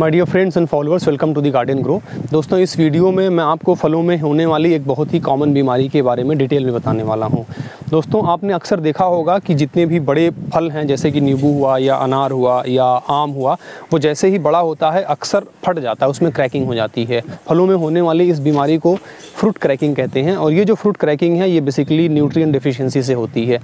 My dear friends and followers, welcome to the garden grow. दोस्तों, इस video में मैं आपको फलों में होने वाली एक बहुत ही कॉमन बीमारी के बारे में डिटेल में बताने वाला हूं। दोस्तों, आपने अक्सर देखा होगा कि जितने भी बड़े फल हैं, जैसे कि नींबू हुआ या अनार हुआ या आम हुआ, वो जैसे ही बड़ा होता है अक्सर फट जाता है, उसमें क्रैकिंग हो जाती है। फलों में होने वाली इस बीमारी को फ्रूट क्रैकिंग कहते हैं। और ये जो फ्रूट क्रैकिंग है, ये बेसिकली न्यूट्रिएंट डिफिशियंसी से होती है।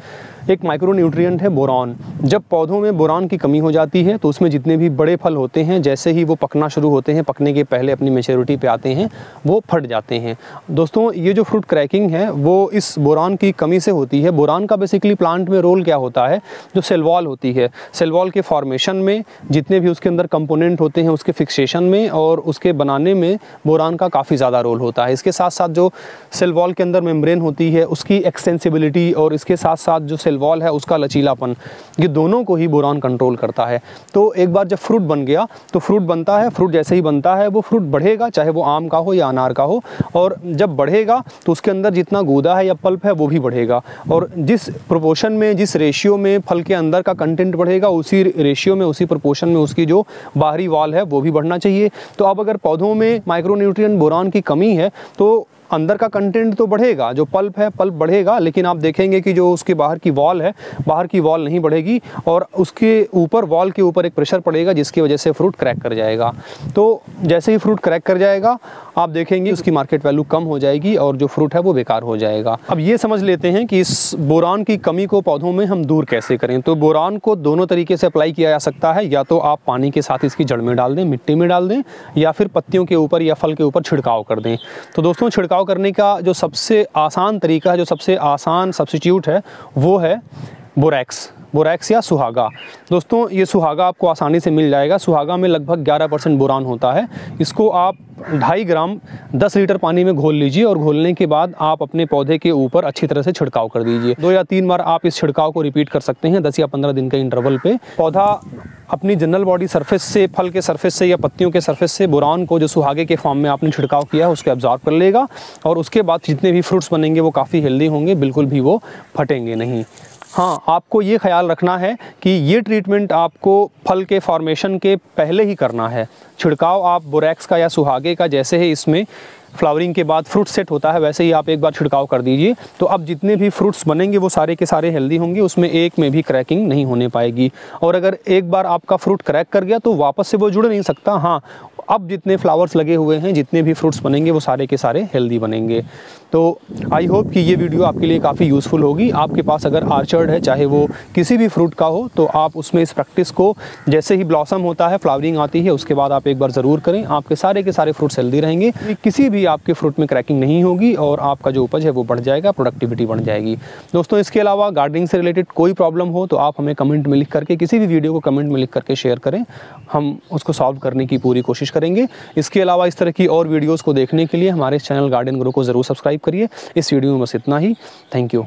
एक माइक्रो न्यूट्रिएंट है बोरॉन। जब पौधों में बोरॉन की कमी हो जाती है तो उसमें जितने भी बड़े फल होते हैं, जैसे ही वो पकना शुरू होते हैं, पकने के पहले अपनी मैच्योरिटी पे आते हैं, वो फट जाते हैं। दोस्तों, ये जो फ्रूट क्रैकिंग है वो इस बोरॉन की कमी से होती है। बोरॉन का बेसिकली प्लांट में रोल क्या होता है? जो सेल वॉल होती है, सेल वॉल के फॉर्मेशन में, जितने भी उसके अंदर कंपोनेंट होते हैं उसके फिक्सेशन में और उसके बनाने में बोरॉन का काफ़ी ज़्यादा रोल होता है। इसके साथ साथ जो सेल वॉल के अंदर मेम्ब्रेन होती है उसकी एक्सटेंसिबिलिटी और इसके साथ साथ जो सेल वॉल है उसका लचीलापन, ये दोनों को ही बोरॉन कंट्रोल करता है। तो एक बार जब फ्रूट बन गया तो फ्रूट बनता है, फ्रूट जैसे ही बनता है वो फ्रूट बढ़ेगा, चाहे वो आम का हो या अनार का हो। और जब बढ़ेगा तो उसके अंदर जितना गूदा है या पल्प है वो भी बढ़ेगा। और जिस प्रोपोर्शन में, जिस रेशियो में फल के अंदर का कंटेंट बढ़ेगा, उसी रेशियो में, उसी प्रोपोर्शन में उसकी जो बाहरी वॉल है वो भी बढ़ना चाहिए। तो अब अगर पौधों में माइक्रोन्यूट्रिएंट बोरॉन की कमी है तो अंदर का कंटेंट तो बढ़ेगा, जो पल्प है पल्प बढ़ेगा, लेकिन आप देखेंगे कि जो उसकी बाहर की वॉल है, बाहर की वॉल नहीं बढ़ेगी और उसके ऊपर, वॉल के ऊपर एक प्रेशर पड़ेगा जिसकी वजह से फ्रूट क्रैक कर जाएगा। तो जैसे ही फ्रूट क्रैक कर जाएगा आप देखेंगे उसकी मार्केट वैल्यू कम हो जाएगी और जो फ्रूट है वो बेकार हो जाएगा। अब ये समझ लेते हैं कि इस बोरॉन की कमी को पौधों में हम दूर कैसे करें। तो बोरॉन को दोनों तरीके से अप्लाई किया जा सकता है। या तो आप पानी के साथ इसकी जड़ में डाल दें, मिट्टी में डाल दें, या फिर पत्तियों के ऊपर या फल के ऊपर छिड़काव कर दें। तो दोस्तों, छिड़काव करने का जो सबसे आसान तरीका है, जो सबसे आसान सब्स्टिट्यूट है, वो है बोरैक्स या सुहागा। दोस्तों, ये सुहागा आपको आसानी से मिल जाएगा। सुहागा में लगभग 11% बोरॉन होता है। इसको आप 2.5 ग्राम 10 लीटर पानी में घोल लीजिए और घोलने के बाद आप अपने पौधे के ऊपर अच्छी तरह से छिड़काव कर दीजिए। 2 या 3 बार आप इस छिड़काव को रिपीट कर सकते हैं 10 या 15 दिन के इंटरवल पे। पौधा अपनी जनरल बॉडी सरफेस से, फल के सरफेस से या पत्तियों के सरफेस से बोरॉन को, जो सुहागे के फॉर्म में आपने छिड़काव किया है, उसको एब्जॉर्ब कर लेगा और उसके बाद जितने भी फ्रूट्स बनेंगे वो काफ़ी हेल्दी होंगे, बिल्कुल भी वो फटेंगे नहीं। हाँ, आपको ये ख्याल रखना है कि ये ट्रीटमेंट आपको फल के फॉर्मेशन के पहले ही करना है। छिड़काव आप बोरैक्स का या सुहागे का जैसे ही इसमें फ्लावरिंग के बाद फ्रूट सेट होता है वैसे ही आप एक बार छिड़काव कर दीजिए। तो अब जितने भी फ्रूट्स बनेंगे वो सारे के सारे हेल्दी होंगे, उसमें एक में भी क्रैकिंग नहीं होने पाएगी। और अगर एक बार आपका फ्रूट क्रैक कर गया तो वापस से वो जुड़ नहीं सकता। हाँ, अब जितने फ्लावर्स लगे हुए हैं, जितने भी फ्रूट्स बनेंगे वो सारे के सारे हेल्दी बनेंगे। तो आई होप कि ये वीडियो आपके लिए काफ़ी यूज़फुल होगी। आपके पास अगर आर्चर्ड है, चाहे वो किसी भी फ्रूट का हो, तो आप उसमें इस प्रैक्टिस को, जैसे ही ब्लॉसम होता है, फ्लावरिंग आती है, उसके बाद आप एक बार ज़रूर करें। आपके सारे के सारे फ्रूट्स हेल्दी रहेंगे, किसी भी आपके फ्रूट में क्रैकिंग नहीं होगी और आपका जो उपज है वो बढ़ जाएगा, प्रोडक्टिविटी बढ़ जाएगी। दोस्तों, इसके अलावा गार्डनिंग से रिलेटेड कोई प्रॉब्लम हो तो आप हमें कमेंट में लिख करके, किसी भी वीडियो को कमेंट में लिख करके शेयर करें, हम उसको सॉल्व करने की पूरी कोशिश करेंगे। इसके अलावा इस तरह की और वीडियोज़ को देखने के लिए हमारे चैनल गार्डन ग्रो को ज़रूर सब्सक्राइब करिए। इस वीडियो में बस इतना ही। Thank you.